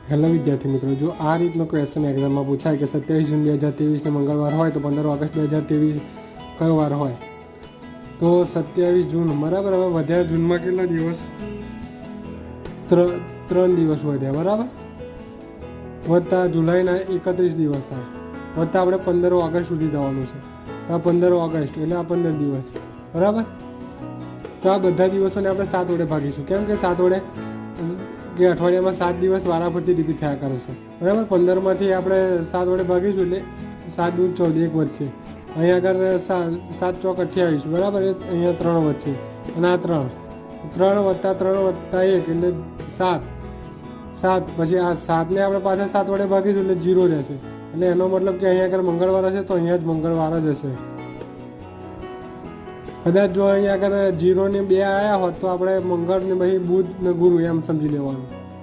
Hello વિદ્યાર્થી મિત્રો, જો આ રીતનો ક્વેશ્ચન એક્ઝામમાં પૂછાય કે 27 જૂન 2023 મંગળવાર હોય તો 15 ઓગસ્ટ 2023 કયો વાર હોય? તો 27 જૂન બરાબર. હવે વધ્યા જૂનમાં કેટલા દિવસ? ત્રણ દિવસ વધ્યા બરાબર. વધતા જુલાઈના 31 દિવસ થાય, વધતા આપણે 15 ઓગસ્ટ સુધી જવાનું છે. તો આ 15 ઓગસ્ટ એટલે આ 15 દિવસ બરાબર. તો આ બધા દિવસોને આપણે 7 વડે ભાગીશું, કેમ કે 7 વડે કે અઠવાડિયામાં 7 દિવસ વારાફરતી રિપીટ થયા કરે છે બરાબર. 15માંથી આપણે 7 વડે ભાગીશું એટલે 7 દૂર 14, 1 વધશે. અહીંયા આગળ 7 ચોક 28 બરાબર. અહીંયા 3 વધશે અને આ 3 વત્તા 3 વત્તા 1 એટલે 7. પછી આ 7ને આપણે પાછા 7 વડે ભાગીશું એટલે 0 રહેશે. એટલે એનો મતલબ કે અહીંયા આગળ મંગળવાર હશે તો અહીંયા જ મંગળવાર જ હશે. કદાચ જો અહીંયા આગળ 0 ને 2 આવ્યા હોત તો આપણે મંગળ ને પછી બુધ ને ગુરુ એમ સમજી લેવાનું.